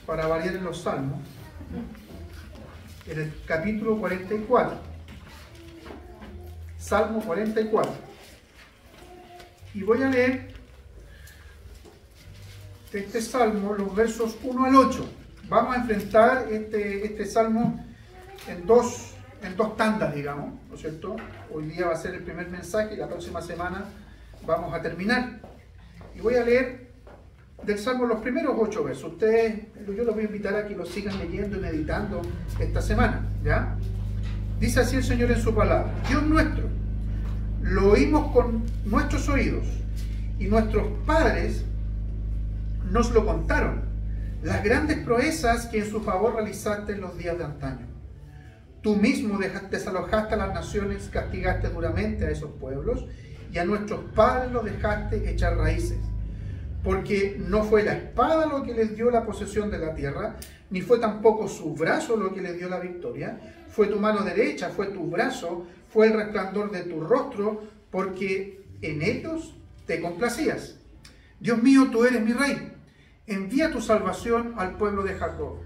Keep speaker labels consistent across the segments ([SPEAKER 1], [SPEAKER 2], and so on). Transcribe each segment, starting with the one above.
[SPEAKER 1] para variar en los salmos, en el capítulo 44. Salmo 44. Y voy a leer este salmo, los versos 1 al 8. Vamos a enfrentar este salmo en dos tandas, digamos, ¿no es cierto? Hoy día va a ser el primer mensaje y la próxima semana vamos a terminar. Y voy a leer del salmo los primeros 8 versos. Yo los voy a invitar a que los sigan leyendo y meditando esta semana, ¿ya? Dice así el Señor en su palabra: Dios nuestro, lo oímos con nuestros oídos y nuestros padres nos lo contaron, las grandes proezas que en su favor realizaste en los días de antaño. Tú mismo desalojaste a las naciones, castigaste duramente a esos pueblos y a nuestros padres los dejaste echar raíces. Porque no fue la espada lo que les dio la posesión de la tierra, ni fue tampoco su brazo lo que les dio la victoria. Fue tu mano derecha, fue tu brazo, fue el resplandor de tu rostro, porque en ellos te complacías. Dios mío, tú eres mi rey. Envía tu salvación al pueblo de Jacob.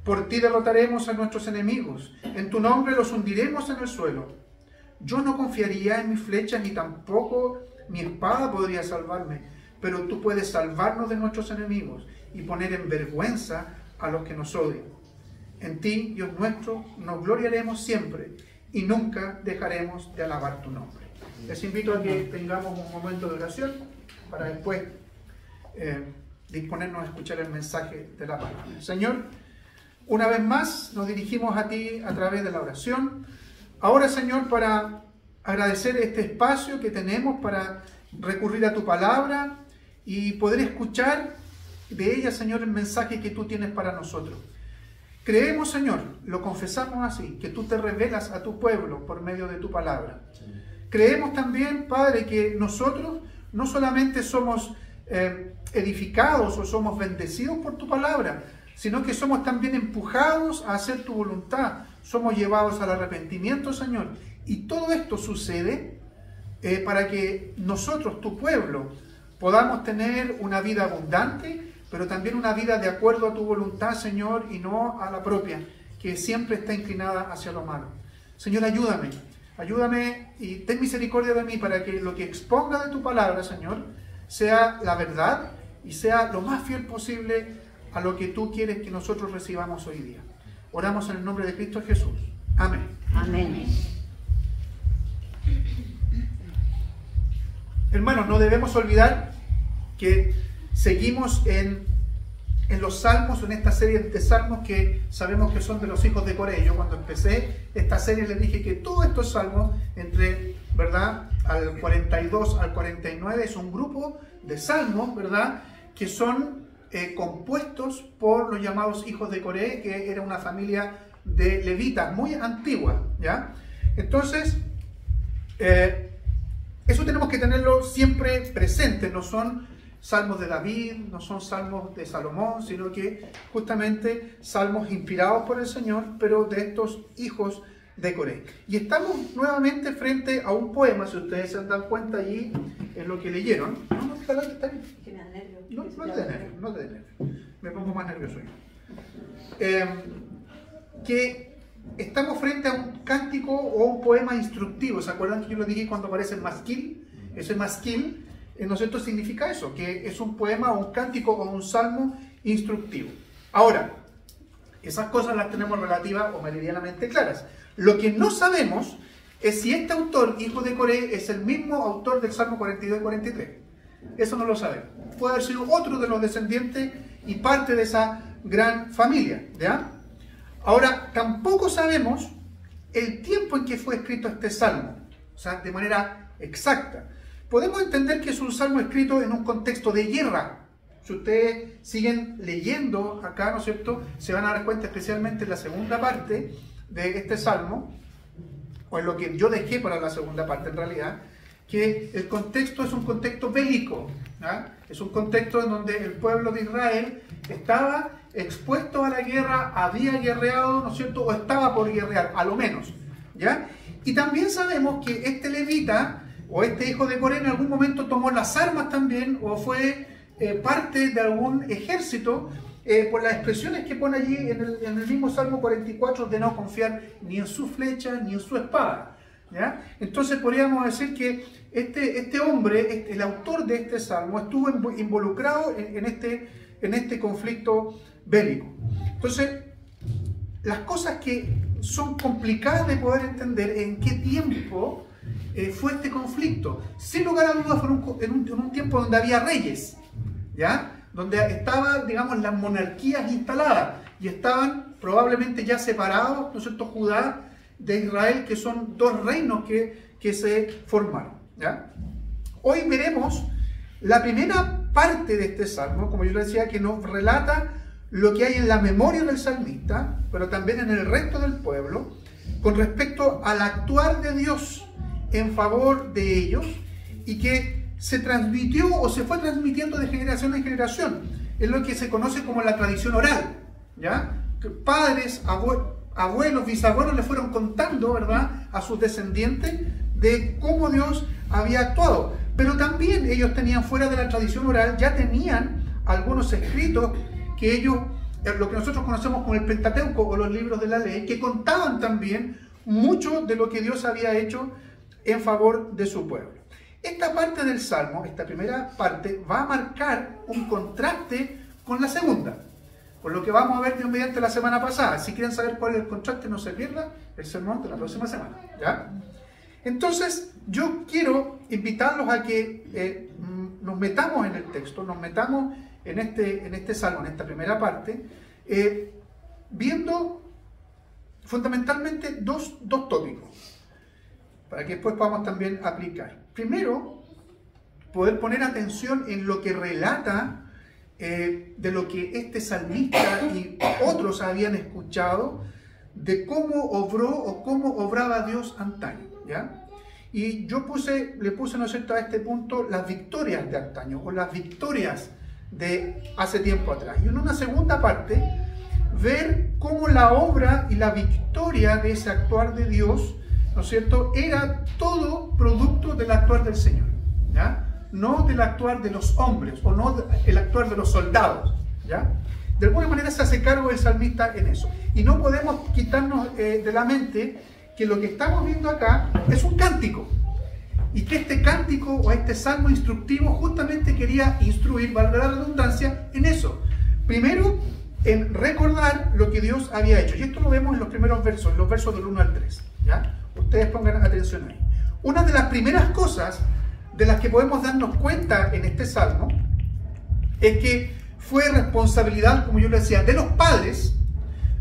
[SPEAKER 1] Por ti derrotaremos a nuestros enemigos. En tu nombre los hundiremos en el suelo. Yo no confiaría en mis flechas, ni tampoco mi espada podría salvarme. Pero tú puedes salvarnos de nuestros enemigos y poner en vergüenza a los que nos odian. En ti, Dios nuestro, nos gloriaremos siempre y nunca dejaremos de alabar tu nombre. Les invito a que tengamos un momento de oración para después disponernos a escuchar el mensaje de la palabra. Señor, una vez más nos dirigimos a ti a través de la oración. Ahora, Señor, para agradecer este espacio que tenemos para recurrir a tu palabra y poder escuchar de ella, Señor, el mensaje que tú tienes para nosotros. Creemos, Señor, lo confesamos así, que tú te revelas a tu pueblo por medio de tu palabra. Creemos también, Padre, que nosotros no solamente somos edificados o somos bendecidos por tu palabra, sino que somos también empujados a hacer tu voluntad. Somos llevados al arrepentimiento, Señor. Y todo esto sucede para que nosotros, tu pueblo, podamos tener una vida abundante, pero también una vida de acuerdo a tu voluntad, Señor, y no a la propia, que siempre está inclinada hacia lo malo. Señor, ayúdame y ten misericordia de mí para que lo que exponga de tu palabra, Señor, sea la verdad y sea lo más fiel posible a lo que tú quieres que nosotros recibamos hoy día. Oramos en el nombre de Cristo Jesús. Amén.
[SPEAKER 2] Amén.
[SPEAKER 1] Hermanos, no debemos olvidar que seguimos en los salmos, en esta serie de salmos que sabemos que son de los hijos de Coré. Yo cuando empecé esta serie les dije que todos estos salmos, entre, ¿verdad?, al 42 al 49, es un grupo de salmos, ¿verdad?, que son compuestos por los llamados hijos de Coré, que era una familia de levitas muy antigua, ¿ya? Entonces, eso tenemos que tenerlo siempre presente. No son salmos de David, no son salmos de Salomón, sino que justamente salmos inspirados por el Señor, pero de estos hijos de Coré. Y estamos nuevamente frente a un poema, si ustedes se han dado cuenta allí en lo que leyeron. No te nervios. Me pongo más nervioso yo. Que estamos frente a un cántico o un poema instructivo. ¿Se acuerdan que yo lo dije cuando aparece el masquil? Ese masquil, ¿no es cierto?, significa eso, que es un poema o un cántico o un salmo instructivo. Ahora, esas cosas las tenemos relativas o meridianamente claras. Lo que no sabemos es si este autor, hijo de Coré, es el mismo autor del Salmo 42 y 43. Eso no lo sabemos. Puede haber sido otro de los descendientes y parte de esa gran familia, ¿ya? Ahora, tampoco sabemos el tiempo en que fue escrito este salmo, o sea, de manera exacta. Podemos entender que es un salmo escrito en un contexto de guerra. Si ustedes siguen leyendo acá, ¿no es cierto?, se van a dar cuenta, especialmente en la segunda parte de este salmo, o en lo que yo dejé para la segunda parte en realidad, que el contexto es un contexto bélico, ¿ya? Es un contexto en donde el pueblo de Israel estaba expuesto a la guerra, había guerreado, ¿no es cierto?, o estaba por guerrear, a lo menos, ¿ya? Y también sabemos que este levita, o este hijo de Coré, en algún momento tomó las armas también, o fue parte de algún ejército por las expresiones que pone allí en el mismo Salmo 44, de no confiar ni en su flecha ni en su espada. ¿Ya? Entonces podríamos decir que este hombre, el autor de este salmo, estuvo involucrado en este conflicto bélico. Entonces, las cosas que son complicadas de poder entender en qué tiempo fue este conflicto. Sin lugar a dudas fue en un tiempo donde había reyes, ¿ya? Donde estaban, digamos, las monarquías instaladas y estaban probablemente ya separados, ¿no es cierto?, Judá de Israel, que son dos reinos que se formaron, ¿ya? Hoy veremos la primera parte de este salmo, como yo le decía, que nos relata lo que hay en la memoria del salmista, pero también en el resto del pueblo, con respecto al actuar de Dios en favor de ellos, y que se transmitió o se fue transmitiendo de generación en generación. Es lo que se conoce como la tradición oral, ¿ya? Que padres, abuelos, bisabuelos le fueron contando, ¿verdad?, a sus descendientes de cómo Dios había actuado. Pero también ellos tenían, fuera de la tradición oral, ya tenían algunos escritos que ellos, lo que nosotros conocemos como el Pentateuco o los libros de la ley, que contaban también mucho de lo que Dios había hecho en favor de su pueblo. Esta parte del Salmo, esta primera parte, va a marcar un contraste con la segunda, por lo que vamos a ver Dios mediante la semana pasada. Si quieren saber cuál es el contraste, no se pierda el sermón de la próxima semana, ¿ya? Entonces, yo quiero invitarlos a que nos metamos en el texto, nos metamos en este salmo, en esta primera parte, viendo fundamentalmente dos tópicos, para que después podamos también aplicar. Primero, poder poner atención en lo que relata de lo que este salmista y otros habían escuchado, de cómo obró o cómo obraba Dios antaño, ¿ya? Y yo le puse, ¿no es cierto?, a este punto las victorias de antaño, o las victorias de hace tiempo atrás. Y en una segunda parte, ver cómo la obra y la victoria de ese actuar de Dios, ¿no es cierto?, era todo producto del actuar del Señor, ¿ya? No del actuar de los hombres, o no el actuar de los soldados, ¿ya? De alguna manera se hace cargo el salmista en eso. Y no podemos quitarnos de la mente que lo que estamos viendo acá es un cántico. Y que este cántico o este salmo instructivo justamente quería instruir, valga la redundancia, en eso. Primero, en recordar lo que Dios había hecho. Y esto lo vemos en los primeros versos, en los versos del 1 al 3, ¿ya? Ustedes pongan atención ahí. Una de las primeras cosas de las que podemos darnos cuenta en este salmo es que fue responsabilidad, como yo le decía, de los padres,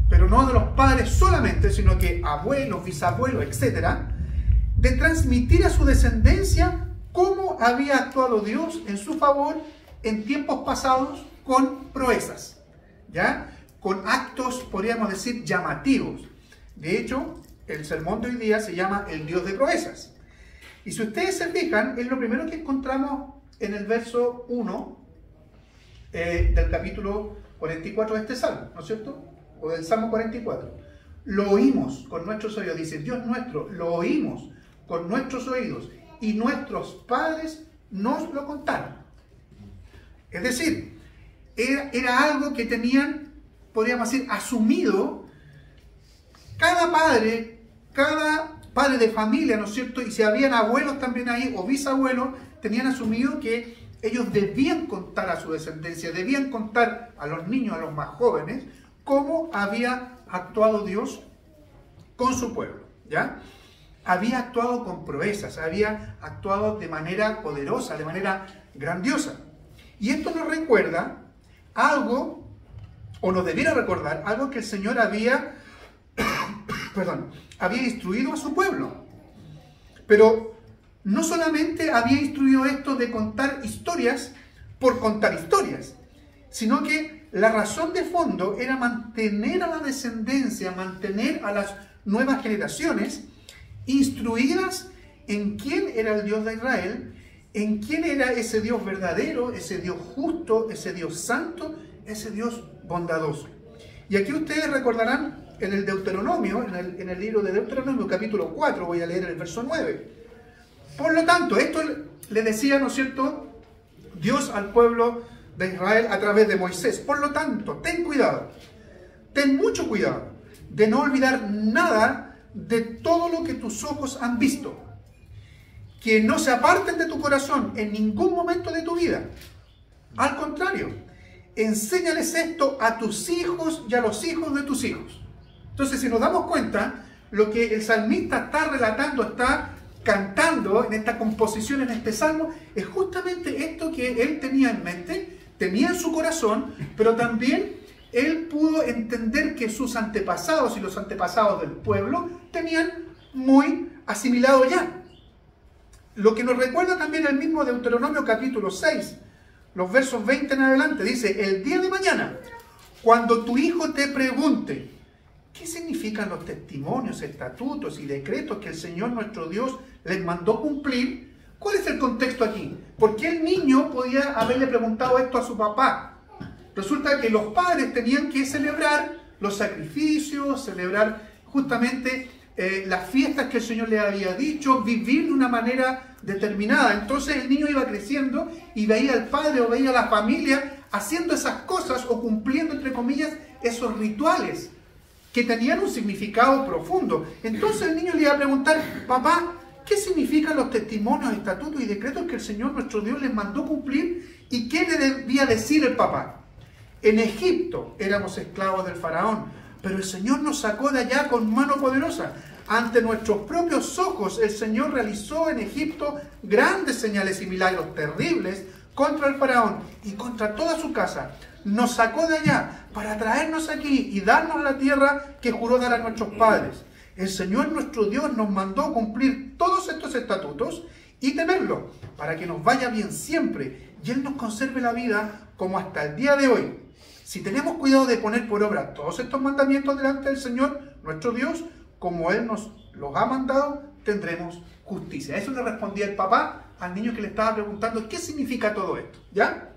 [SPEAKER 1] pero no de los padres solamente, sino que abuelos, bisabuelos, etcétera, de transmitir a su descendencia cómo había actuado Dios en su favor en tiempos pasados con proezas, ¿ya? Con actos, podríamos decir, llamativos. De hecho, el sermón de hoy día se llama el Dios de proezas. Y si ustedes se fijan, es lo primero que encontramos en el verso 1 del capítulo 44 de este salmo, ¿no es cierto? O del Salmo 44. Lo oímos con nuestros oídos, dice Dios nuestro, lo oímos con nuestros oídos y nuestros padres nos lo contaron. Es decir, era algo que tenían, podríamos decir, asumido cada padre de familia, ¿no es cierto? Y si habían abuelos también ahí, o bisabuelos, tenían asumido que ellos debían contar a su descendencia, debían contar a los niños, a los más jóvenes, cómo había actuado Dios con su pueblo, ¿ya? Había actuado con proezas, había actuado de manera poderosa, de manera grandiosa. Y esto nos recuerda algo, o nos debiera recordar, algo que el Señor había instruido a su pueblo. Pero no solamente había instruido esto de contar historias por contar historias, sino que la razón de fondo era mantener a la descendencia, mantener a las nuevas generaciones instruidas en quién era el Dios de Israel, en quién era ese Dios verdadero, ese Dios justo, ese Dios santo, ese Dios bondadoso. Y aquí ustedes recordarán en el Deuteronomio, en el libro de Deuteronomio, capítulo 4, voy a leer el verso 9. Por lo tanto, esto le decía, ¿no es cierto?, Dios al pueblo de Israel a través de Moisés. Por lo tanto, ten cuidado, ten mucho cuidado de no olvidar nada de todo lo que tus ojos han visto. Que no se aparten de tu corazón en ningún momento de tu vida. Al contrario, enséñales esto a tus hijos y a los hijos de tus hijos. Entonces, si nos damos cuenta, lo que el salmista está relatando, está cantando en esta composición, en este salmo, es justamente esto que él tenía en mente, tenía en su corazón, pero también él pudo entender que sus antepasados y los antepasados del pueblo tenían muy asimilado ya. Lo que nos recuerda también el mismo Deuteronomio capítulo 6, los versos 20 en adelante, dice: el día de mañana, cuando tu hijo te pregunte, ¿qué significan los testimonios, estatutos y decretos que el Señor nuestro Dios les mandó cumplir? ¿Cuál es el contexto aquí? ¿Por qué el niño podía haberle preguntado esto a su papá? Resulta que los padres tenían que celebrar los sacrificios, celebrar justamente las fiestas que el Señor le había dicho, vivir de una manera determinada. Entonces el niño iba creciendo y veía al padre o veía a la familia haciendo esas cosas o cumpliendo, entre comillas, esos rituales que tenían un significado profundo. Entonces el niño le iba a preguntar: papá, ¿qué significan los testimonios, estatutos y decretos que el Señor nuestro Dios les mandó cumplir? ¿Y qué le debía decir el papá? En Egipto éramos esclavos del faraón, pero el Señor nos sacó de allá con mano poderosa. Ante nuestros propios ojos el Señor realizó en Egipto grandes señales y milagros terribles contra el faraón y contra toda su casa. Nos sacó de allá para traernos aquí y darnos la tierra que juró dar a nuestros padres. El Señor nuestro Dios nos mandó cumplir todos estos estatutos y temerlo, para que nos vaya bien siempre y Él nos conserve la vida como hasta el día de hoy. Si tenemos cuidado de poner por obra todos estos mandamientos delante del Señor nuestro Dios, como Él nos los ha mandado, tendremos justicia. Eso le respondía el papá al niño que le estaba preguntando qué significa todo esto, ¿ya?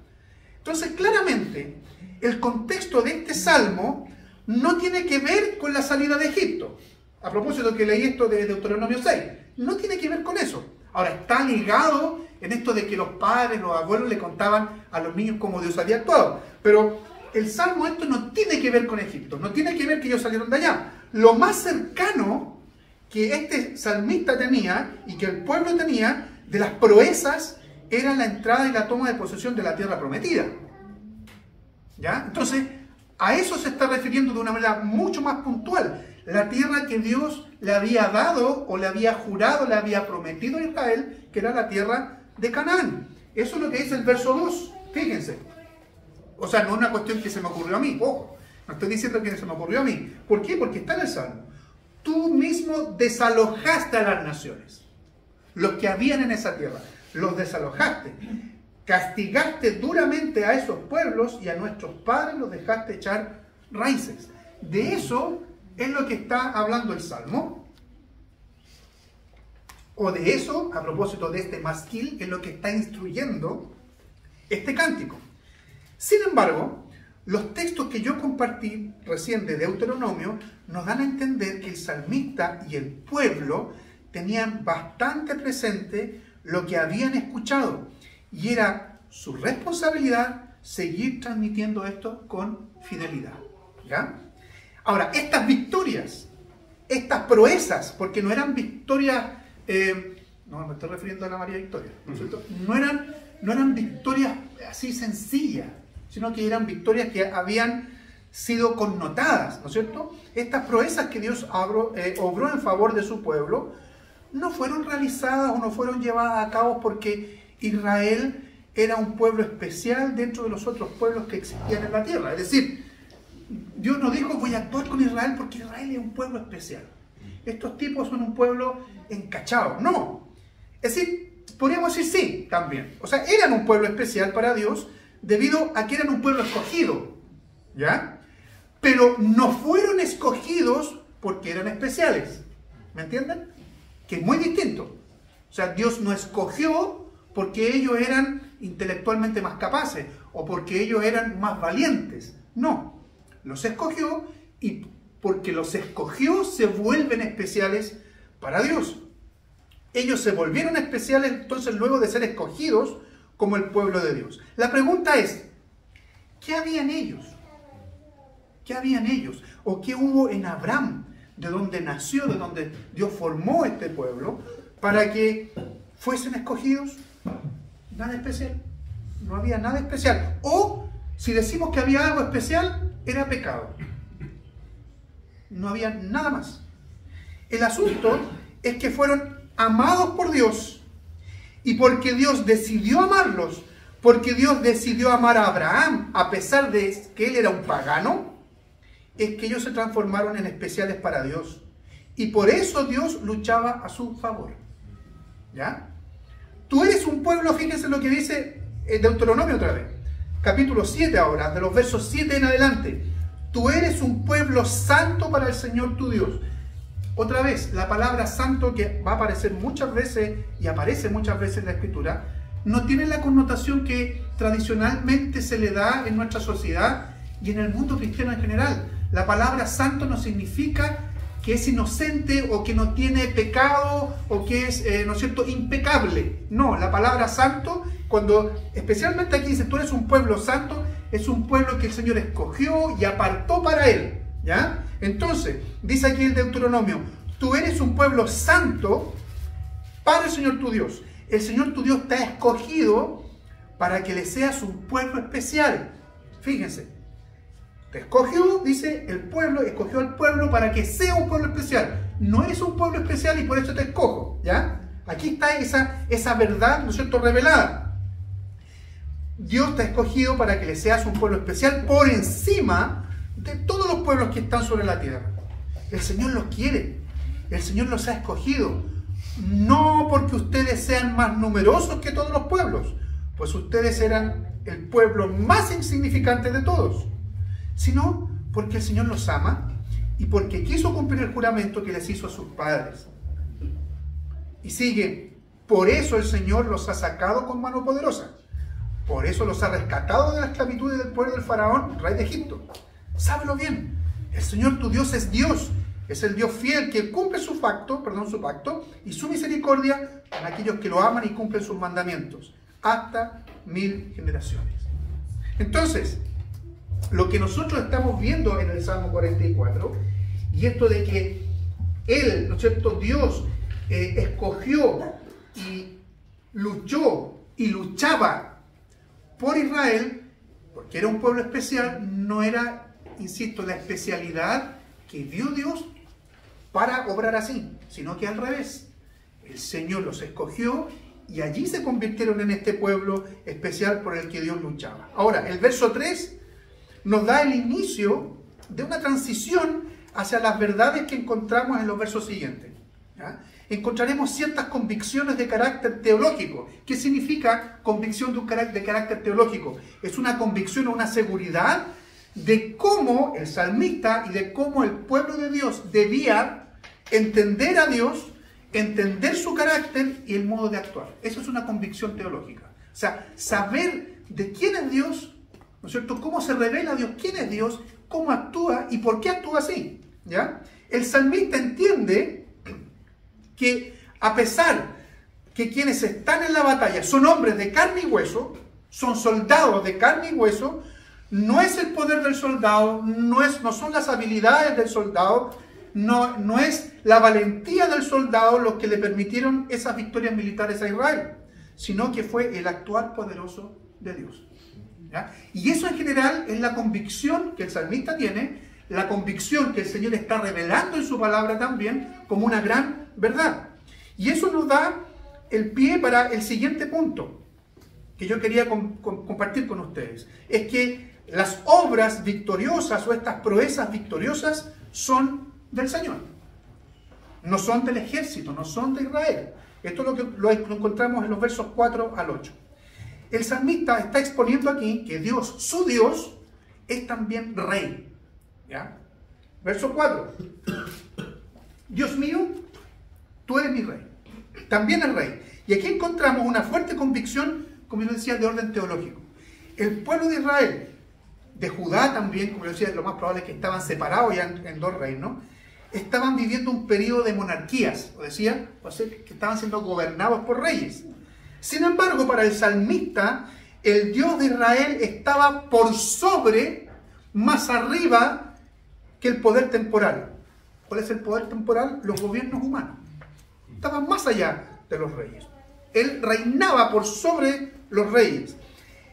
[SPEAKER 1] Entonces, claramente, el contexto de este salmo no tiene que ver con la salida de Egipto. A propósito que leí esto de Deuteronomio 6, no tiene que ver con eso. Ahora, está ligado en esto de que los padres, los abuelos le contaban a los niños cómo Dios había actuado. Pero el salmo esto no tiene que ver con Egipto, no tiene que ver que ellos salieron de allá. Lo más cercano que este salmista tenía y que el pueblo tenía de las proezas era la entrada y la toma de posesión de la tierra prometida. ¿Ya? Entonces, a eso se está refiriendo de una manera mucho más puntual. La tierra que Dios le había dado o le había jurado, le había prometido a Israel, que era la tierra de Canaán. Eso es lo que dice el verso 2. Fíjense. O sea, no es una cuestión que se me ocurrió a mí. Ojo, no estoy diciendo que se me ocurrió a mí. ¿Por qué? Porque está en el Salmo. Tú mismo desalojaste a las naciones, los que habían en esa tierra. Los desalojaste. Castigaste duramente a esos pueblos y a nuestros padres los dejaste echar raíces. De eso es lo que está hablando el Salmo. O de eso, a propósito de este masquil, es lo que está instruyendo este cántico. Sin embargo, los textos que yo compartí recién de Deuteronomio nos dan a entender que el salmista y el pueblo tenían bastante presente lo que habían escuchado y era su responsabilidad seguir transmitiendo esto con fidelidad. ¿Ya? Ahora, estas victorias, estas proezas, porque no eran victorias, no me estoy refiriendo a la María Victoria, ¿no es cierto? No eran victorias así sencillas, sino que eran victorias que habían sido connotadas, ¿no es cierto? Estas proezas que Dios obró en favor de su pueblo no fueron realizadas o no fueron llevadas a cabo porque Israel era un pueblo especial dentro de los otros pueblos que existían en la tierra. Es decir, Dios no dijo voy a actuar con Israel porque Israel es un pueblo especial. Estos tipos son un pueblo encachado. No. Es decir, podríamos decir sí también. O sea, eran un pueblo especial para Dios debido a que eran un pueblo escogido. ¿Ya? Pero no fueron escogidos porque eran especiales. ¿Me entienden? Que es muy distinto. O sea, Dios no escogió porque ellos eran intelectualmente más capaces o porque ellos eran más valientes. No. Los escogió y porque los escogió se vuelven especiales para Dios. Ellos se volvieron especiales entonces luego de ser escogidos como el pueblo de Dios. La pregunta es, ¿Qué había en ellos? ¿Qué había en ellos? ¿O qué hubo en Abraham, de donde nació, de donde Dios formó este pueblo, para que fuesen escogidos? Nada especial. No había nada especial. O, si decimos que había algo especial, era pecado. No había nada más. El asunto es que fueron amados por Dios, y porque Dios decidió amarlos, porque Dios decidió amar a Abraham, a pesar de que él era un pagano, es que ellos se transformaron en especiales para Dios. Y por eso Dios luchaba a su favor. ¿Ya? Tú eres un pueblo, fíjense lo que dice Deuteronomio otra vez. Capítulo 7 ahora, de los versos 7 en adelante. Tú eres un pueblo santo para el Señor tu Dios. Otra vez, la palabra santo, que va a aparecer muchas veces y aparece muchas veces en la Escritura, no tiene la connotación que tradicionalmente se le da en nuestra sociedad y en el mundo cristiano en general. La palabra santo no significa que es inocente o que no tiene pecado o que es, ¿no es cierto?, impecable. No, la palabra santo, cuando especialmente aquí dice tú eres un pueblo santo, es un pueblo que el Señor escogió y apartó para Él. ¿Ya? Entonces, dice aquí el Deuteronomio, tú eres un pueblo santo para el Señor tu Dios. El Señor tu Dios te ha escogido para que le seas un pueblo especial. Fíjense, te escogió, dice el pueblo, escogió al pueblo para que sea un pueblo especial. No eres un pueblo especial y por eso te escojo. ¿Ya? Aquí está esa verdad, ¿no es cierto?, revelada. Dios te ha escogido para que le seas un pueblo especial por encima de todos los pueblos que están sobre la tierra. El Señor los quiere, el Señor los ha escogido, no porque ustedes sean más numerosos que todos los pueblos, pues ustedes eran el pueblo más insignificante de todos, sino porque el Señor los ama y porque quiso cumplir el juramento que les hizo a sus padres. Y sigue, por eso el Señor los ha sacado con mano poderosa, por eso los ha rescatado de la esclavitud y del poder del faraón, rey de Egipto. Sábelo bien, el Señor tu Dios es Dios, es el Dios fiel que cumple su pacto y su misericordia con aquellos que lo aman y cumplen sus mandamientos, hasta 1000 generaciones. Entonces, lo que nosotros estamos viendo en el Salmo 44, y esto de que Él, ¿no es cierto?, Dios escogió y luchó y luchaba por Israel, porque era un pueblo especial, no era, insisto, la especialidad que dio Dios para obrar así, sino que al revés. El Señor los escogió y allí se convirtieron en este pueblo especial por el que Dios luchaba. Ahora, el verso 3 nos da el inicio de una transición hacia las verdades que encontramos en los versos siguientes. ¿Ya? Encontraremos ciertas convicciones de carácter teológico. ¿Qué significa convicción de carácter teológico? Es una convicción o una seguridad de cómo el salmista y de cómo el pueblo de Dios debía entender a Dios, entender su carácter y el modo de actuar. Eso es una convicción teológica. O sea, saber de quién es Dios, ¿no es cierto?, cómo se revela Dios, quién es Dios, cómo actúa y por qué actúa así. ¿Ya? El salmista entiende que a pesar que quienes están en la batalla son hombres de carne y hueso, son soldados de carne y hueso, no es el poder del soldado, no son las habilidades del soldado, no es la valentía del soldado los que le permitieron esas victorias militares a Israel, sino que fue el actuar poderoso de Dios. ¿Ya? Y eso en general es la convicción que el salmista tiene, la convicción que el Señor está revelando en su palabra también como una gran verdad. Y eso nos da el pie para el siguiente punto que yo quería compartir con ustedes. Es que las obras victoriosas o estas proezas victoriosas son del Señor. No son del ejército, no son de Israel. Esto es lo que lo encontramos en los versos 4 al 8. El salmista está exponiendo aquí que Dios, su Dios, es también rey. ¿Ya? Verso 4. Dios mío, tú eres mi rey. También es rey. Y aquí encontramos una fuerte convicción, como yo decía, de orden teológico. El pueblo de Israel, de Judá también, como yo decía, lo más probable es que estaban separados ya en dos reinos, estaban viviendo un periodo de monarquías, o sea, que estaban siendo gobernados por reyes. Sin embargo, para el salmista, el Dios de Israel estaba por sobre, más arriba que el poder temporal. ¿Cuál es el poder temporal? Los gobiernos humanos. Estaba más allá de los reyes. Él reinaba por sobre los reyes.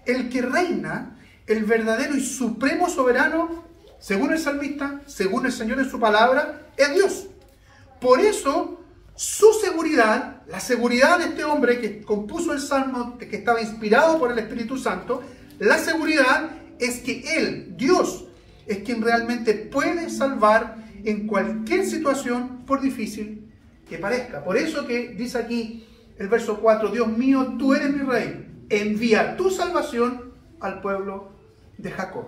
[SPEAKER 1] El que reina, el verdadero y supremo soberano, según el salmista, según el Señor en su palabra, es Dios. Por eso, su seguridad, la seguridad de este hombre que compuso el Salmo, que estaba inspirado por el Espíritu Santo, la seguridad es que Él, Dios, es quien realmente puede salvar en cualquier situación, por difícil que parezca. Por eso que dice aquí el verso 4, Dios mío, tú eres mi rey, envía tu salvación al pueblo de Jacob.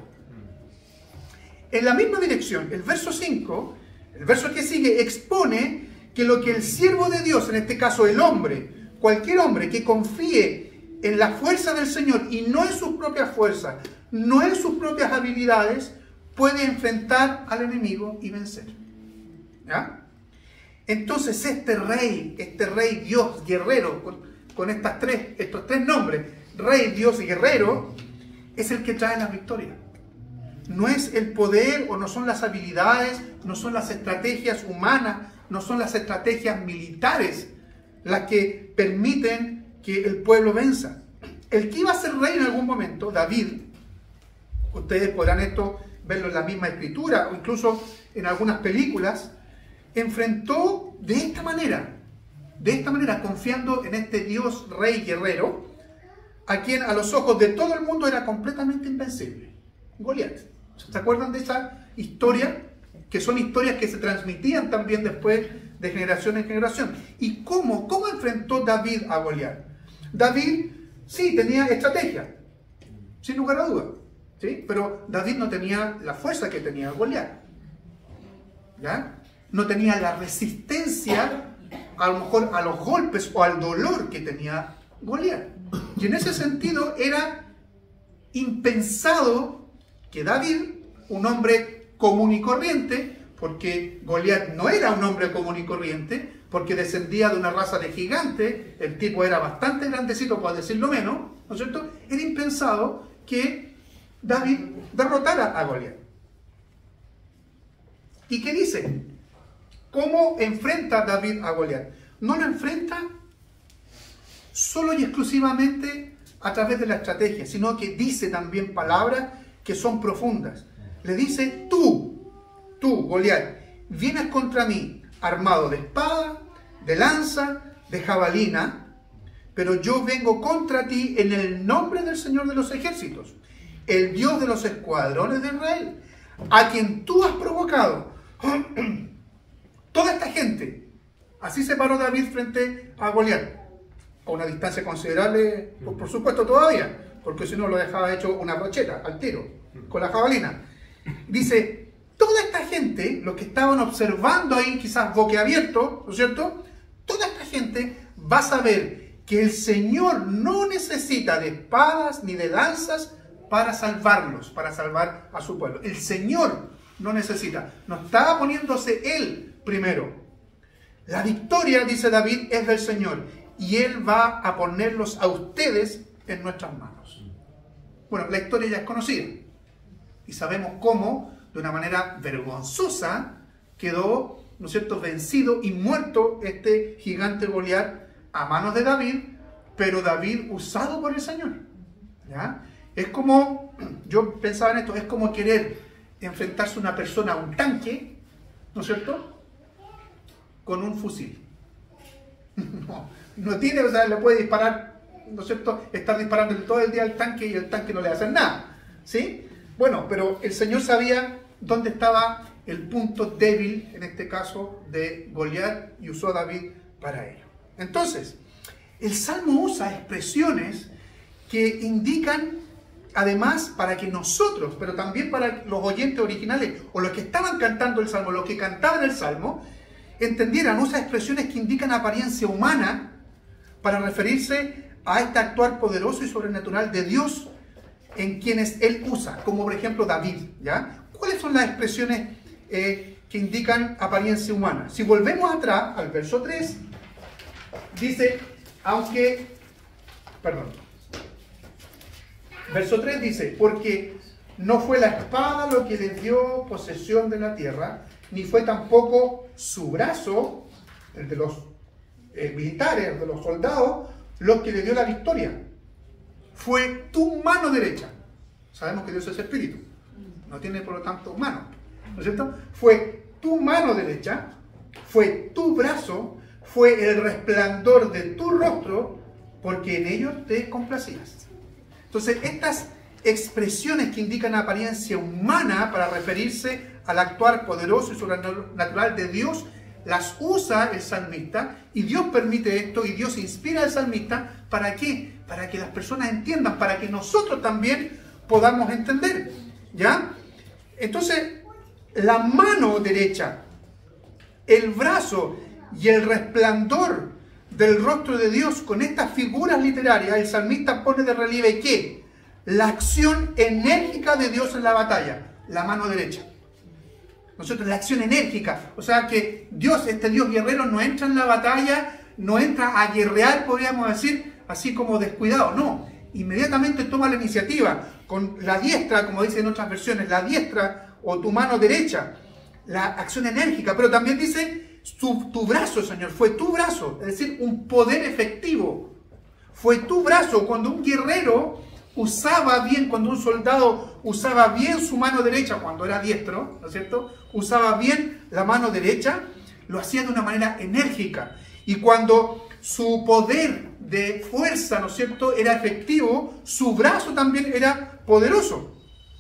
[SPEAKER 1] En la misma dirección, el verso 5, el verso que sigue, expone que lo que el siervo de Dios, en este caso el hombre, cualquier hombre que confíe en la fuerza del Señor y no en sus propias fuerzas, no en sus propias habilidades, puede enfrentar al enemigo y vencer. ¿Ya? Entonces este rey Dios, guerrero, con estos tres nombres, rey, Dios y guerrero, es el que trae la victoria. No es el poder o no son las habilidades, no son las estrategias humanas, no son las estrategias militares las que permiten que el pueblo venza. El que iba a ser rey en algún momento, David, ustedes podrán esto verlo en la misma escritura o incluso en algunas películas, enfrentó de esta manera, confiando en este Dios rey guerrero, a quien a los ojos de todo el mundo era completamente invencible, Goliat. ¿Se acuerdan de esa historia? Que son historias que se transmitían también después de generación en generación. ¿Y cómo enfrentó David a Goliat? David sí tenía estrategia, sin lugar a duda, ¿sí? Pero David no tenía la fuerza que tenía Goliat, ¿ya? No tenía la resistencia, a lo mejor a los golpes o al dolor que tenía Goliat. Y en ese sentido era impensado que David, un hombre común y corriente, porque Goliat no era un hombre común y corriente, porque descendía de una raza de gigantes, el tipo era bastante grandecito, por decirlo menos, ¿no es cierto? Era impensado que David derrotara a Goliat. ¿Y qué dice? ¿Cómo enfrenta David a Goliat? No lo enfrenta solo y exclusivamente a través de la estrategia, sino que dice también palabras que son profundas. Le dice, tú, Goliat, vienes contra mí armado de espada, de lanza, de jabalina, pero yo vengo contra ti en el nombre del Señor de los ejércitos, el Dios de los escuadrones de Israel, a quien tú has provocado. Toda esta gente, así se paró David frente a Goliat, a una distancia considerable, por supuesto todavía, porque si no lo dejaba hecho una brocheta al tiro, con la jabalina. Dice, toda esta gente, los que estaban observando ahí, quizás boquiabiertos, ¿no es cierto? Toda esta gente va a saber que el Señor no necesita de espadas ni de lanzas para salvarlos, para salvar a su pueblo. El Señor no necesita, no estaba poniéndose Él primero. La victoria, dice David, es del Señor y Él va a ponerlos a ustedes en nuestras manos. Bueno, la historia ya es conocida y sabemos cómo, de una manera vergonzosa, quedó, ¿no es cierto?, vencido y muerto este gigante Goliat a manos de David, pero David usado por el Señor. ¿Ya? Es como, yo pensaba en esto, es como querer enfrentarse una persona a un tanque, ¿no es cierto?, con un fusil. No tiene, o sea, le puede disparar, ¿no es cierto?, estar disparando todo el día al tanque y el tanque no le hace nada, ¿sí? Bueno, pero el Señor sabía dónde estaba el punto débil, en este caso, de Goliat, y usó a David para ello. Entonces, el Salmo usa expresiones que indican, además, para que nosotros, pero también para los oyentes originales, o los que estaban cantando el Salmo, los que cantaban el Salmo, entendieran, usa expresiones que indican apariencia humana para referirse a este actuar poderoso y sobrenatural de Dios en quienes Él usa, como por ejemplo David, ¿ya? ¿Cuáles son las expresiones que indican apariencia humana? Si volvemos atrás al verso 3, dice, Verso 3 dice, porque no fue la espada lo que le dio posesión de la tierra, ni fue tampoco su brazo, el de los militares, el de los soldados, lo que le dio la victoria. Fue tu mano derecha. Sabemos que Dios es espíritu, no tiene por lo tanto mano, ¿no es cierto? Fue tu mano derecha, fue tu brazo, fue el resplandor de tu rostro, porque en ellos te complacías. Entonces, estas expresiones que indican apariencia humana para referirse al actuar poderoso y sobrenatural de Dios, las usa el salmista, y Dios permite esto, y Dios inspira al salmista. ¿Para qué? Para que las personas entiendan, para que nosotros también podamos entender, ¿ya? Entonces, la mano derecha, el brazo y el resplandor del rostro de Dios, con estas figuras literarias, el salmista pone de relieve que la acción enérgica de Dios en la batalla, la mano derecha. Nosotros, la acción enérgica, o sea que Dios, este Dios guerrero, no entra en la batalla, no entra a guerrear, podríamos decir, así como descuidado, no, inmediatamente toma la iniciativa, con la diestra, como dicen en otras versiones, la diestra o tu mano derecha, la acción enérgica, pero también dice, tu brazo, Señor, fue tu brazo, es decir, un poder efectivo, fue tu brazo. Cuando un guerrero usaba bien, cuando un soldado usaba bien su mano derecha, cuando era diestro, ¿no es cierto?, usaba bien la mano derecha, lo hacía de una manera enérgica, y cuando su poder de fuerza, ¿no es cierto?, era efectivo, su brazo también era poderoso.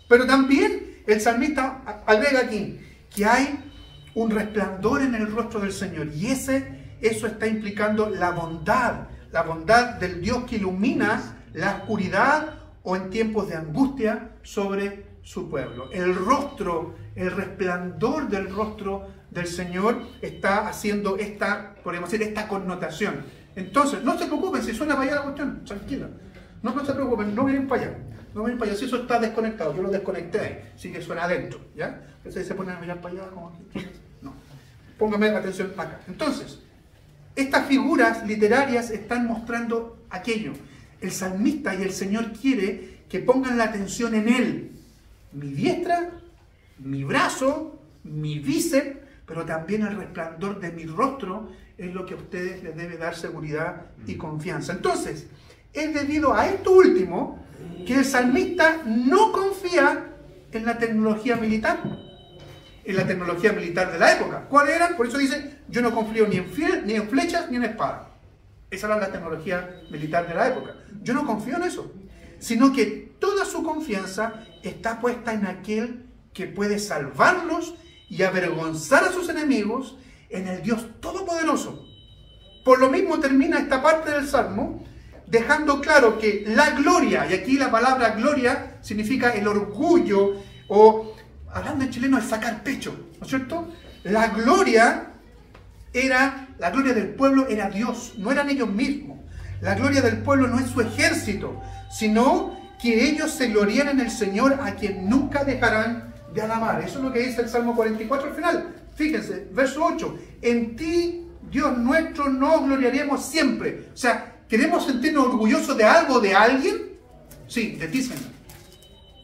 [SPEAKER 1] Pero también el salmista agrega aquí que hay un resplandor en el rostro del Señor, y eso está implicando la bondad del Dios que ilumina la oscuridad o en tiempos de angustia sobre su pueblo. El rostro, el resplandor del rostro del Señor está haciendo esta, podemos decir, esta connotación. Entonces, no se preocupen si suena para allá la cuestión, tranquilo. No se preocupen, no miren para allá. No miren para allá, si eso está desconectado, yo lo desconecté, sí que suena adentro, ¿ya? Entonces se ponen a mirar para allá como aquí. No, póngame atención acá. Entonces, estas figuras literarias están mostrando aquello. El salmista y el Señor quiere que pongan la atención en Él. Mi diestra, mi brazo, mi bíceps, pero también el resplandor de mi rostro es lo que a ustedes les debe dar seguridad y confianza. Entonces, es debido a esto último que el salmista no confía en la tecnología militar. En la tecnología militar de la época. ¿Cuáles eran? Por eso dice, yo no confío ni en flechas ni en espadas. Esa era la tecnología militar de la época. Yo no confío en eso, sino que toda su confianza está puesta en aquel que puede salvarlos y avergonzar a sus enemigos, en el Dios Todopoderoso. Por lo mismo termina esta parte del Salmo dejando claro que la gloria, y aquí la palabra gloria significa el orgullo, o hablando en chileno, el sacar pecho, ¿no es cierto? La gloria del pueblo era Dios, no eran ellos mismos. La gloria del pueblo no es su ejército, sino que ellos se glorían en el Señor, a quien nunca dejarán de alabar. Eso es lo que dice el Salmo 44 al final. Fíjense, verso 8. En ti, Dios nuestro, nos gloriaremos siempre. O sea, ¿queremos sentirnos orgullosos de algo, de alguien? Sí, de ti, Señor.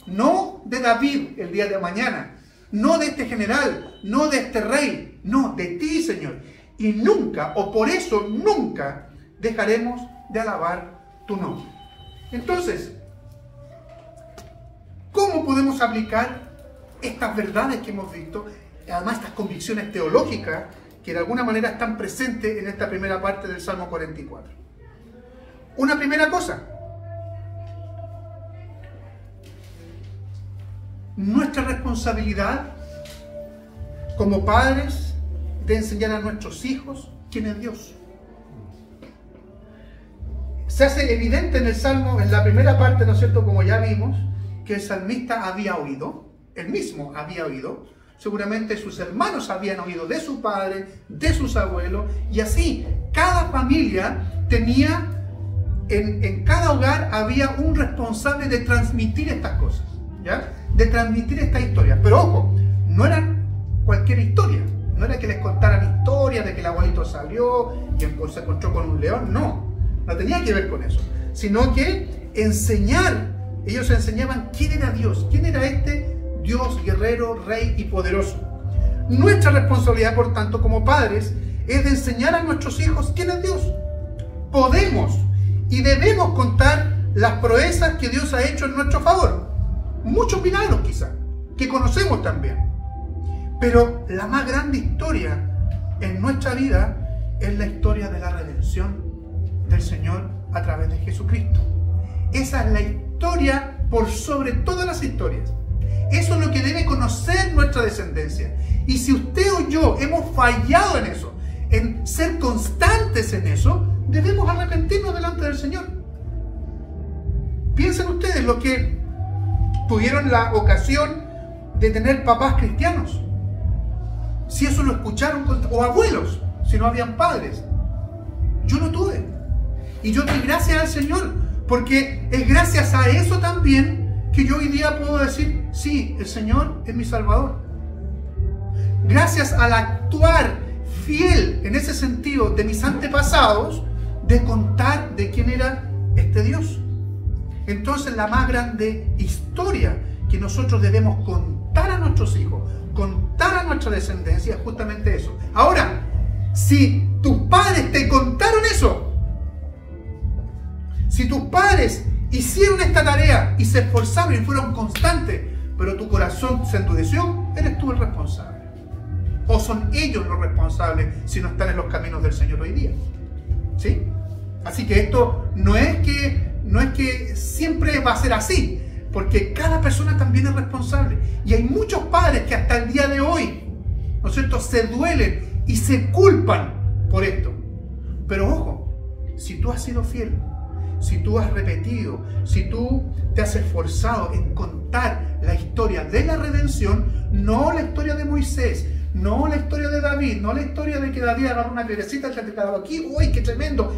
[SPEAKER 1] No de David el día de mañana, no de este general, no de este rey, no, de ti, Señor. Y nunca, o por eso nunca, dejaremos de alabar tu nombre. Entonces, ¿cómo podemos aplicar estas verdades que hemos visto? Además, estas convicciones teológicas que de alguna manera están presentes en esta primera parte del Salmo 44. Una primera cosa, nuestra responsabilidad como padres de enseñar a nuestros hijos quién es Dios. Se hace evidente en el Salmo, en la primera parte, ¿no es cierto?, como ya vimos, que el salmista había oído, él mismo había oído, seguramente sus hermanos habían oído de su padre, de sus abuelos, y así cada familia tenía, en cada hogar había un responsable de transmitir estas cosas, ¿ya? De transmitir esta historia. Pero ojo, no eran cualquier historia, no era que les contaran historias de que el abuelito salió y se encontró con un león, no tenía que ver con eso, sino que enseñar Ellos enseñaban quién era Dios, quién era este Dios guerrero, rey y poderoso. Nuestra responsabilidad, por tanto, como padres, es de enseñar a nuestros hijos quién es Dios. Podemos y debemos contar las proezas que Dios ha hecho en nuestro favor. Muchos milagros quizá, que conocemos también. Pero la más grande historia en nuestra vida es la historia de la redención del Señor a través de Jesucristo. Esa es la historia por sobre todas las historias. Eso es lo que debe conocer nuestra descendencia. Y si usted o yo hemos fallado en eso, en ser constantes en eso, debemos arrepentirnos delante del Señor. Piensen ustedes los que tuvieron la ocasión de tener papás cristianos. Si eso lo escucharon, o abuelos, si no habían padres. Yo lo tuve. Y yo doy gracias al Señor, porque es gracias a eso también que yo hoy día puedo decir, sí, el Señor es mi Salvador. Gracias al actuar fiel en ese sentido de mis antepasados, de contar de quién era este Dios. Entonces la más grande historia que nosotros debemos contar a nuestros hijos, contar a nuestra descendencia, es justamente eso. Ahora, si tus padres te contaron eso, si tus padres hicieron esta tarea y se esforzaron y fueron constantes, pero tu corazón se endureció, eres tú el responsable. O son ellos los responsables si no están en los caminos del Señor hoy día. ¿Sí? Así que esto no es que siempre va a ser así, porque cada persona también es responsable. Y hay muchos padres que hasta el día de hoy, ¿no es cierto?, se duelen y se culpan por esto. Pero ojo, si tú has sido fiel, si tú has repetido, si tú te has esforzado en contar la historia de la redención, no la historia de Moisés, no la historia de David, no la historia de que David agarró una piedrecita, se ha quedado aquí, ¡uy, qué tremendo!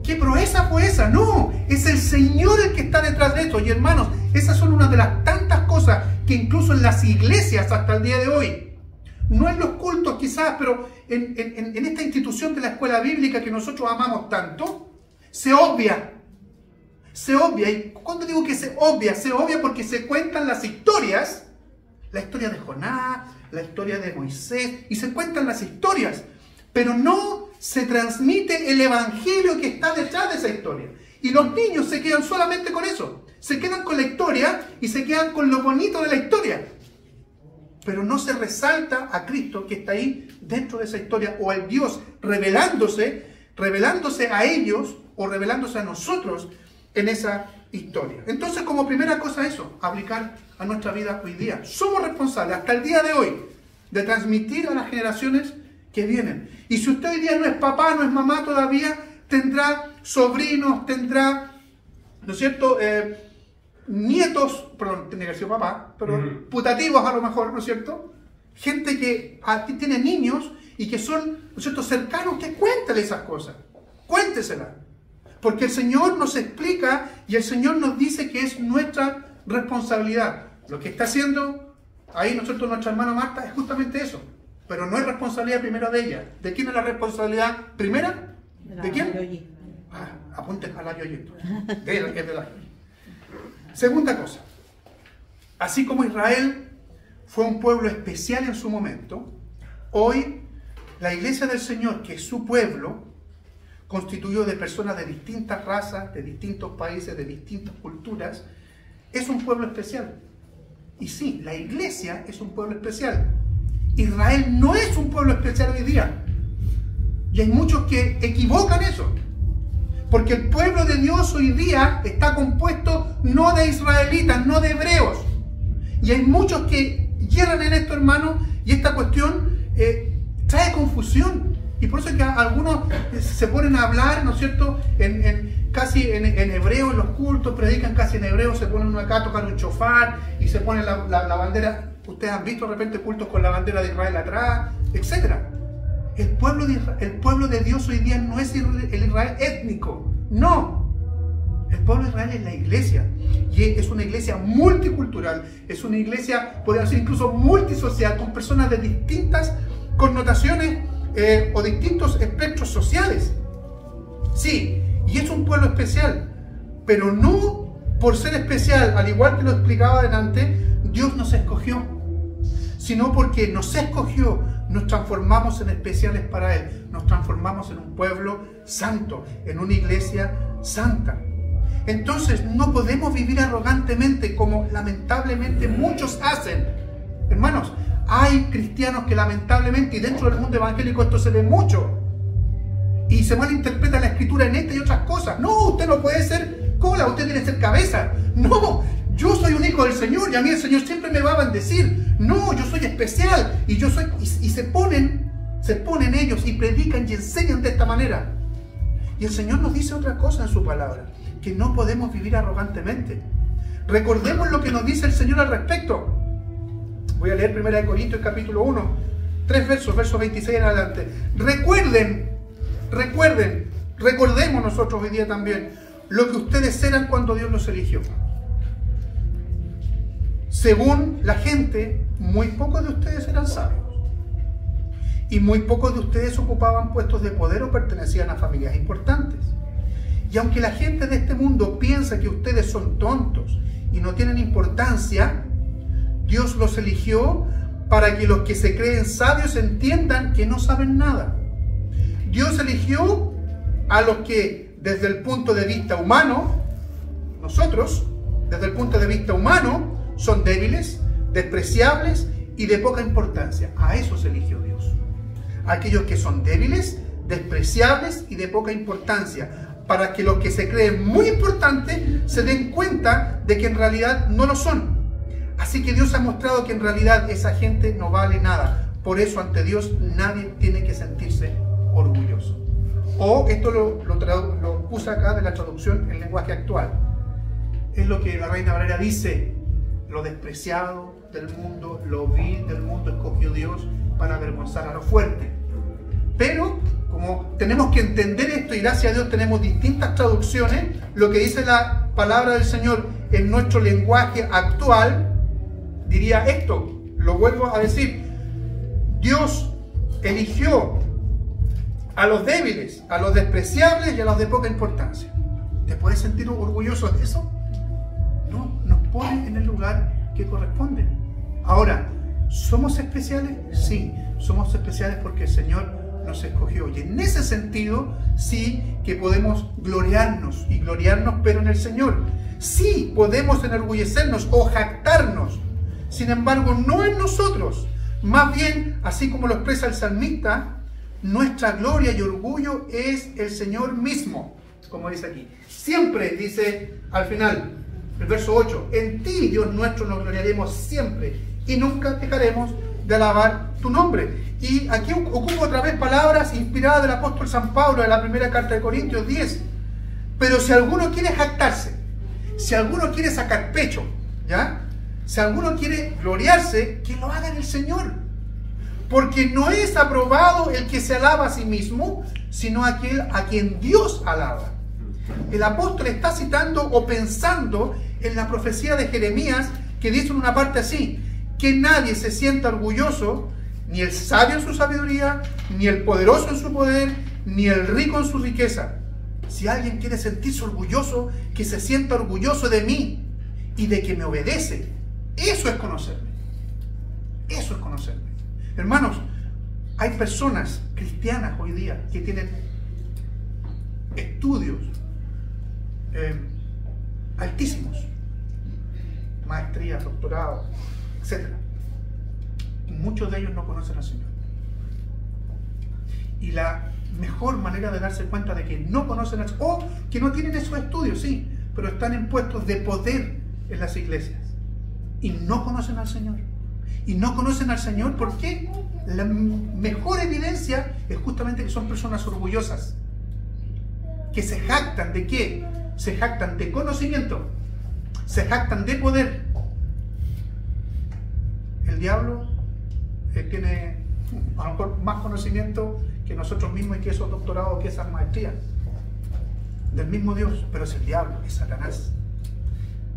[SPEAKER 1] ¿Qué proeza fue esa? No, es el Señor el que está detrás de esto. Y hermanos, esas son una de las tantas cosas que incluso en las iglesias hasta el día de hoy, no en los cultos quizás, pero en esta institución de la escuela bíblica que nosotros amamos tanto, se obvia. Se obvia. Y cuando digo que se obvia porque se cuentan las historias, la historia de Jonás, la historia de Moisés, y se cuentan las historias, pero no se transmite el evangelio que está detrás de esa historia. Y los niños se quedan solamente con eso. Se quedan con la historia y se quedan con lo bonito de la historia. Pero no se resalta a Cristo que está ahí dentro de esa historia, o al Dios revelándose a ellos o revelándose a nosotros en esa historia. Entonces, como primera cosa eso, aplicar a nuestra vida hoy día. Somos responsables hasta el día de hoy de transmitir a las generaciones que vienen. Y si usted hoy día no es papá, no es mamá todavía, tendrá sobrinos, tendrá, ¿no es cierto?, nietos, perdón, tiene que ser papá, pero putativos a lo mejor, ¿no es cierto? Gente que tiene niños y que son, ¿no es cierto?, cercanos, que cuéntale esas cosas, cuénteselas. Porque el Señor nos explica y el Señor nos dice que es nuestra responsabilidad. Lo que está haciendo ahí, ¿no es cierto?, nuestra hermana Marta es justamente eso. Pero no es responsabilidad primero de ella. ¿De quién es la responsabilidad primera? ¿De quién? Apunten a la Yoyito. De ella, que es de la Yoyi. Segunda cosa. Así como Israel fue un pueblo especial en su momento, hoy la iglesia del Señor, que es su pueblo, constituido de personas de distintas razas, de distintos países, de distintas culturas, es un pueblo especial. Y sí, la iglesia es un pueblo especial. Israel no es un pueblo especial hoy día. Y hay muchos que equivocan eso. Porque el pueblo de Dios hoy día está compuesto no de israelitas, no de hebreos. Y hay muchos que hierran en esto, hermanos, y esta cuestión trae confusión. Y por eso es que algunos se ponen a hablar, ¿no es cierto?, casi en hebreo en los cultos, predican casi en hebreo, se ponen acá a tocar un chofar y se pone la bandera. Ustedes han visto de repente cultos con la bandera de Israel atrás, etc. El pueblo de Dios hoy día no es el Israel étnico, no. El pueblo de Israel es la iglesia. Y es una iglesia multicultural, es una iglesia, podemos decir, incluso multisocial, con personas de distintas connotaciones o distintos espectros sociales. Sí, y es un pueblo especial, pero no por ser especial, al igual que lo explicaba adelante, Dios nos escogió, sino porque nos escogió, nos transformamos en especiales para Él, nos transformamos en un pueblo santo, en una iglesia santa. Entonces no podemos vivir arrogantemente como lamentablemente muchos hacen. Hermanos, hay cristianos que lamentablemente, y dentro del mundo evangélico esto se ve mucho, y se malinterpreta la escritura en esta y otras cosas. No, usted no puede ser cola, usted tiene que ser cabeza. No, yo soy un hijo del Señor y a mí el Señor siempre me va a bendecir. No, yo soy especial y yo soy... Y se ponen ellos y predican y enseñan de esta manera. Y el Señor nos dice otra cosa en su palabra, que no podemos vivir arrogantemente. Recordemos lo que nos dice el Señor al respecto. Voy a leer 1 Corintios capítulo 1, 3 versos 26 en adelante. Recordemos nosotros hoy día también lo que ustedes eran cuando Dios los eligió. Según la gente, muy pocos de ustedes eran sabios. Y muy pocos de ustedes ocupaban puestos de poder o pertenecían a familias importantes. Y aunque la gente de este mundo piensa que ustedes son tontos y no tienen importancia, Dios los eligió para que los que se creen sabios entiendan que no saben nada. Dios eligió a los que desde el punto de vista humano, nosotros, desde el punto de vista humano, son débiles, despreciables y de poca importancia. A esos eligió Dios. Aquellos que son débiles, despreciables y de poca importancia, para que los que se creen muy importantes se den cuenta de que en realidad no lo son. Así que Dios ha mostrado que en realidad esa gente no vale nada. Por eso ante Dios nadie tiene que sentirse orgulloso. O esto lo puse acá de la traducción en lenguaje actual. Es lo que la Reina Valera dice: lo despreciado del mundo, lo vil del mundo escogió Dios para avergonzar a lo fuerte. Pero como tenemos que entender esto, y gracias a Dios tenemos distintas traducciones, lo que dice la palabra del Señor en nuestro lenguaje actual diría esto, lo vuelvo a decir: Dios eligió a los débiles, a los despreciables y a los de poca importancia. ¿Te puedes sentir orgulloso de eso? No, nos pone en el lugar que corresponde. Ahora, ¿somos especiales? Sí, somos especiales porque el Señor nos escogió. Y en ese sentido, sí que podemos gloriarnos, y gloriarnos pero en el Señor. Sí podemos enorgullecernos o jactarnos. Sin embargo, no en nosotros. Más bien, así como lo expresa el salmista, nuestra gloria y orgullo es el Señor mismo, como dice aquí. Siempre, dice al final, el verso 8, en ti, Dios nuestro, nos gloriaremos siempre y nunca dejaremos de alabar tu nombre. Y aquí ocupo otra vez palabras inspiradas del apóstol San Pablo en la primera carta de Corintios 10. Pero si alguno quiere jactarse, si alguno quiere sacar pecho, ¿ya? Si alguno quiere gloriarse, que lo haga en el Señor. Porque no es aprobado el que se alaba a sí mismo, sino aquel a quien Dios alaba. El apóstol está citando o pensando en la profecía de Jeremías, que dice en una parte así: que nadie se sienta orgulloso, ni el sabio en su sabiduría, ni el poderoso en su poder, ni el rico en su riqueza. Si alguien quiere sentirse orgulloso, que se sienta orgulloso de mí y de que me obedece. Eso es conocerme. Eso es conocerme. Hermanos, hay personas cristianas hoy día que tienen estudios altísimos, maestrías, doctorados, etc. Y muchos de ellos no conocen al Señor. Y la mejor manera de darse cuenta de que no conocen al Señor, o que no tienen esos estudios, sí, pero están en puestos de poder en las iglesias y no conocen al Señor. Y no conocen al Señor, ¿por qué? La mejor evidencia es justamente que son personas orgullosas, que se jactan de ¿qué? Se jactan de conocimiento, se jactan de poder. El diablo tiene a lo mejor más conocimiento que nosotros mismos y que esos doctorados, que esas maestrías del mismo Dios, pero es el diablo, es Satanás.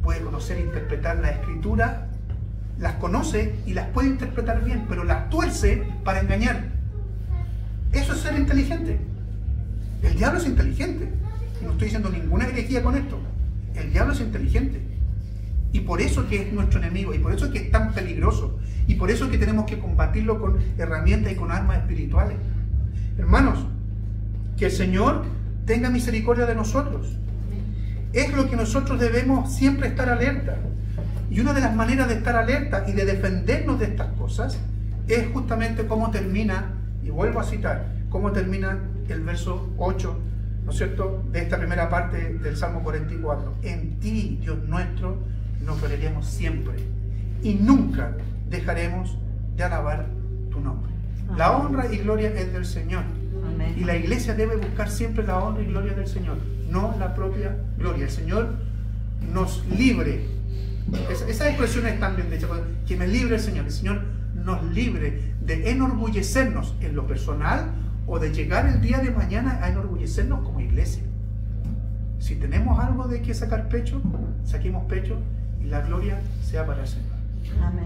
[SPEAKER 1] Puede conocer e interpretar la escritura, las conoce y las puede interpretar bien, pero las tuerce para engañar. Eso es ser inteligente. El diablo es inteligente, y no estoy diciendo ninguna herejía con esto. El diablo es inteligente. Y por eso que es nuestro enemigo, y por eso que es tan peligroso, y por eso que tenemos que combatirlo con herramientas y con armas espirituales. Hermanos, que el Señor tenga misericordia de nosotros. Es lo que nosotros debemos siempre estar alerta. Y una de las maneras de estar alerta y de defendernos de estas cosas es justamente cómo termina, y vuelvo a citar, cómo termina el verso 8, ¿no es cierto?, de esta primera parte del Salmo 44. En ti, Dios nuestro, nos gloriaremos siempre y nunca dejaremos de alabar tu nombre. Amén. La honra y gloria es del Señor. Amén. Y la iglesia debe buscar siempre la honra y gloria del Señor, no la propia gloria. El Señor nos libre. Esas expresiones están bien dichas. Que me libre el Señor nos libre de enorgullecernos en lo personal o de llegar el día de mañana a enorgullecernos como iglesia. Si tenemos algo de que sacar pecho, saquemos pecho y la gloria sea para el Señor. Amén.